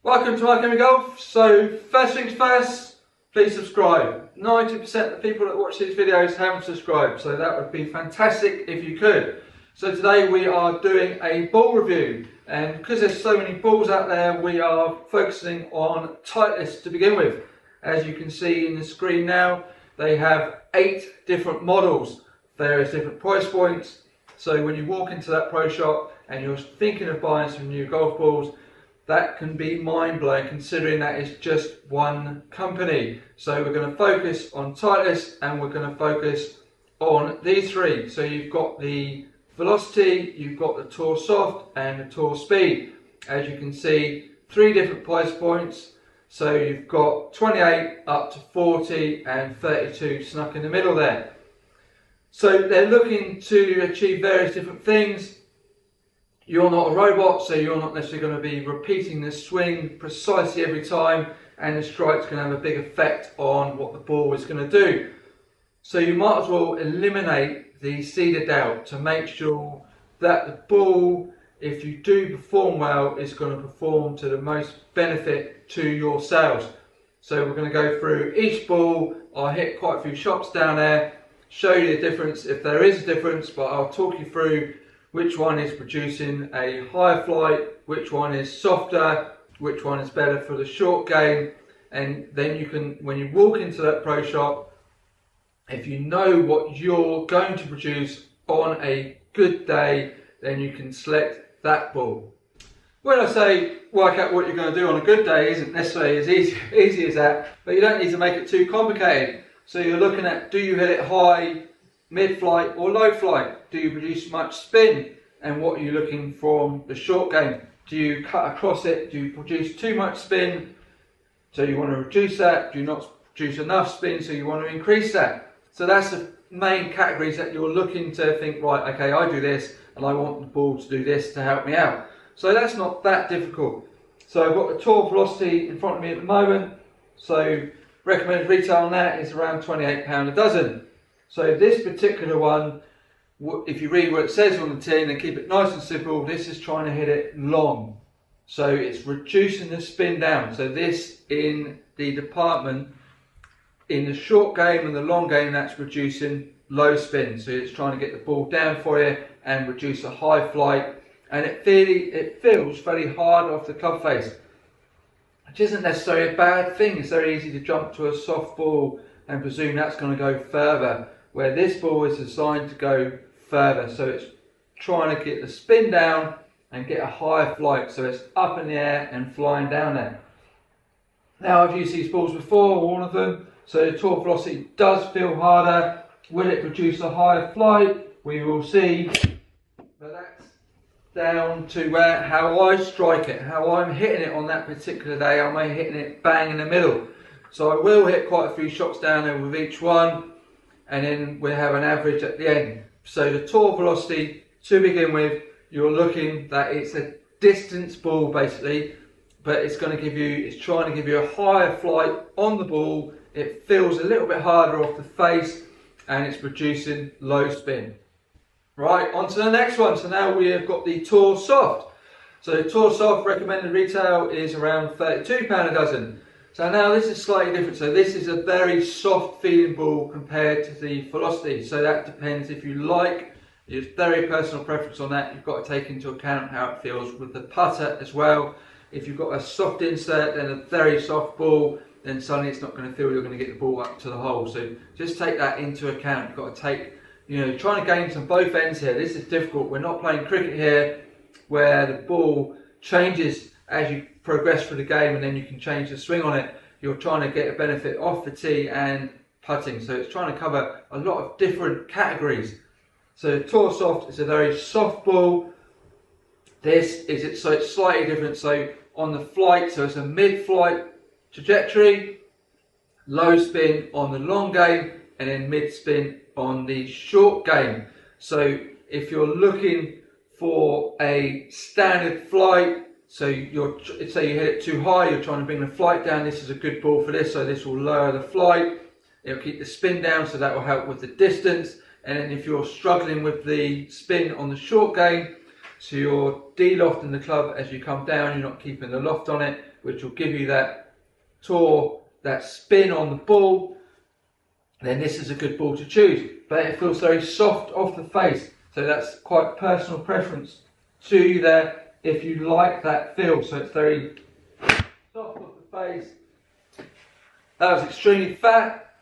Welcome to Mark Golf. So first things first, please subscribe. 90% of the people that watch these videos haven't subscribed, so that would be fantastic if you could. So today we are doing a ball review, and because there's so many balls out there, we are focusing on Titleist to begin with. As you can see in the screen now, they have 8 different models, various different price points. So when you walk into that pro shop and you're thinking of buying some new golf balls, that can be mind-blowing considering that it's just one company. So we're going to focus on Titleist and we're going to focus on these 3. So you've got the Velocity, you've got the Tour Soft and the Tour Speed. As you can see, 3 different price points. So you've got 28 up to 40 and 32 snuck in the middle there. So they're looking to achieve various different things. You're not a robot, so you're not necessarily going to be repeating the swing precisely every time, and the strike's going to have a big effect on what the ball is going to do. So you might as well eliminate the seed of doubt to make sure that the ball, if you do perform well, is going to perform to the most benefit to your sales. So we're going to go through each ball. I'll hit quite a few shots down there, show you the difference if there is a difference, but I'll talk you through which one is producing a higher flight, which one is softer, which one is better for the short game. And then you can, when you walk into that pro shop, if you know what you're going to produce on a good day, then you can select that ball. When I say work out what you're going to do on a good day, isn't necessarily as easy as that, but you don't need to make it too complicated. So you're looking at, do you hit it high, mid-flight or low flight? Do you produce much spin? And what are you looking from the short game? Do you cut across it? Do you produce too much spin? So you want to reduce that. Do you not produce enough spin? So you want to increase that. So that's the main categories that you're looking to think, right, okay, I do this and I want the ball to do this to help me out. So that's not that difficult. So I've got the Tour Velocity in front of me at the moment. So recommended retail on that is around £28 a dozen. So this particular one, if you read what it says on the tin and keep it nice and simple, this is trying to hit it long. So it's reducing the spin down. So this in the department, in the short game and the long game, that's reducing low spin. So it's trying to get the ball down for you and reduce a high flight. And it feels fairly hard off the club face, which isn't necessarily a bad thing. It's very easy to jump to a soft ball and presume that's going to go further, where this ball is designed to go further. So it's trying to get the spin down and get a higher flight, so it's up in the air and flying down there. Now I've used these balls before, all of them, so the Tour Velocity does feel harder. Will it produce a higher flight? We will see, but that's down to how I strike it, how I'm hitting it on that particular day. Am I hitting it bang in the middle? So I will hit quite a few shots down there with each one, and then we'll have an average at the end. So the Tour Velocity, to begin with, you're looking that it's a distance ball basically, but it's going to give you, it's trying to give you a higher flight on the ball. It feels a little bit harder off the face, and it's producing low spin. Right, on to the next one. So now we have got the Tour Soft. So the Tour Soft recommended retail is around £32 a dozen. So now this is slightly different. So this is a very soft feeling ball compared to the Velocity. So that depends if you like. It's very personal preference on that. You've got to take into account how it feels with the putter as well. If you've got a soft insert and a very soft ball, then suddenly it's not going to feel you're going to get the ball up to the hole. So just take that into account. You've got to take, you're trying to gain some both ends here. This is difficult. We're not playing cricket here where the ball changes as you progress through the game and then you can change the swing on it. You're trying to get a benefit off the tee and putting. So it's trying to cover a lot of different categories. So Tour Soft is a very soft ball. This is it, so it's slightly different. So on the flight, so it's a mid-flight trajectory, low spin on the long game, and then mid-spin on the short game. So if you're looking for a standard flight, so say you hit it too high, you're trying to bring the flight down, this is a good ball for this. So this will lower the flight, it'll keep the spin down, so that will help with the distance. And then if you're struggling with the spin on the short game, to your D-loft in the club as you come down. You're not keeping the loft on it, which will give you that tour, that spin on the ball. Then this is a good ball to choose. But it feels very soft off the face, so that's quite personal preference to you there if you like that feel. So it's very soft off the face. That was extremely fat.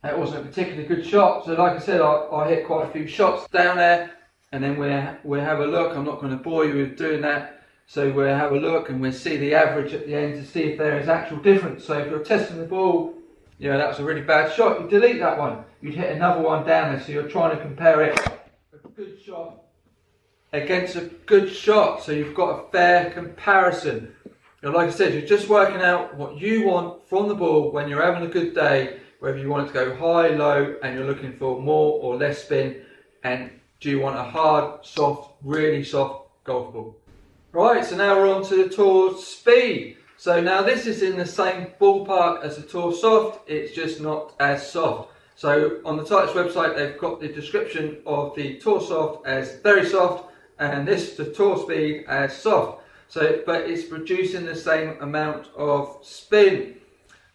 That wasn't a particularly good shot. So like I said, I hit quite a few shots down there, and then we'll have a look. I'm not going to bore you with doing that. So we'll have a look and we'll see the average at the end to see if there is actual difference. So if you're testing the ball, you know, that was a really bad shot, you delete that one. You'd hit another one down there, so you're trying to compare it, a good shot against a good shot, so you've got a fair comparison. And like I said, you're just working out what you want from the ball when you're having a good day, whether you want it to go high, low, and you're looking for more or less spin, and do you want a hard, soft, really soft golf ball. Right, so now we're on to the tour speed. So now this is in the same ballpark as the Tour Soft, it's just not as soft. So on the Titleist website they've got the description of the Tour Soft as very soft, and this, the Tour Speed, as soft. So, but it's producing the same amount of spin.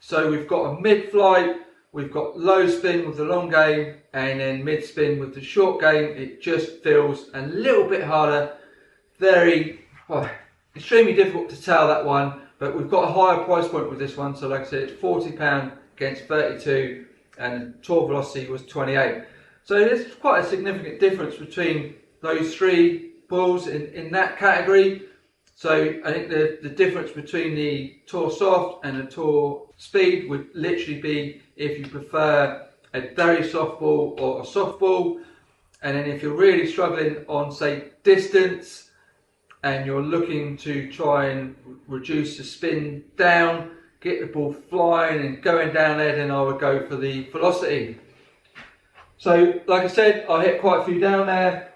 So we've got a mid-flight, we've got low spin with the long game, and then mid-spin with the short game. It just feels a little bit harder, extremely difficult to tell that one. But we've got a higher price point with this one, so like I said, it's £40 against 32, and the tour velocity was 28. So there's quite a significant difference between those three balls in that category. So I think the difference between the Tour Soft and the Tour Speed would literally be if you prefer a very soft ball or a soft ball, and then if you're really struggling on, say, distance, and you're looking to try and reduce the spin down, get the ball flying and going down there, then I would go for the velocity. So like I said, I hit quite a few down there,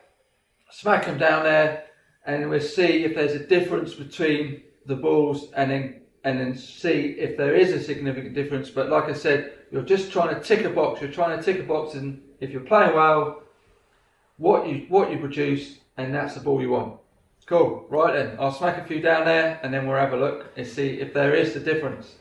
smack them down there, and we'll see if there's a difference between the balls, and then see if there is a significant difference. But like I said, you're just trying to tick a box. You're trying to tick a box, and if you're playing well, what you produce, and that's the ball you want. Cool, right then, I'll smack a few down there and then we'll have a look and see if there is the difference.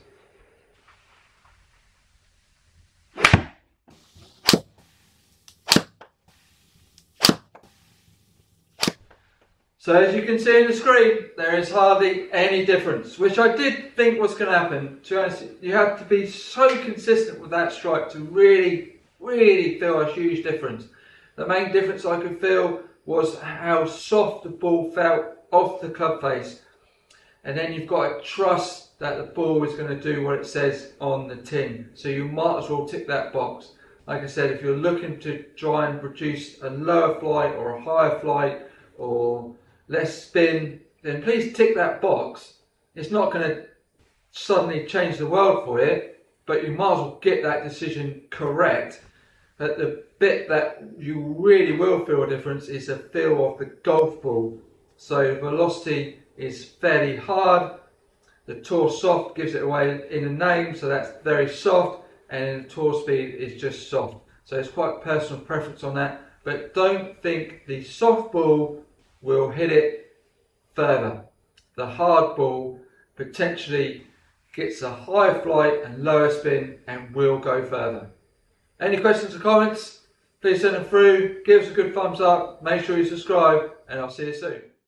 So as you can see on the screen, there is hardly any difference, which I did think was going to happen. To be honest, you have to be so consistent with that strike to really feel a huge difference. The main difference I could feel was how soft the ball felt off the club face, and then you've got to trust that the ball is going to do what it says on the tin, so you might as well tick that box. Like I said, if you're looking to try and produce a lower flight or a higher flight or less spin, then please tick that box. It's not going to suddenly change the world for you, but you might as well get that decision correct. But the bit that you really will feel a difference is the feel of the golf ball. So velocity is fairly hard. The Tour Soft gives it away in the name, so that's very soft, and the Tour Speed is just soft. So it's quite personal preference on that. But don't think the soft ball will hit it further. The hard ball potentially gets a higher flight and lower spin and will go further. Any questions or comments, please send them through. Give us a good thumbs up, make sure you subscribe, and I'll see you soon.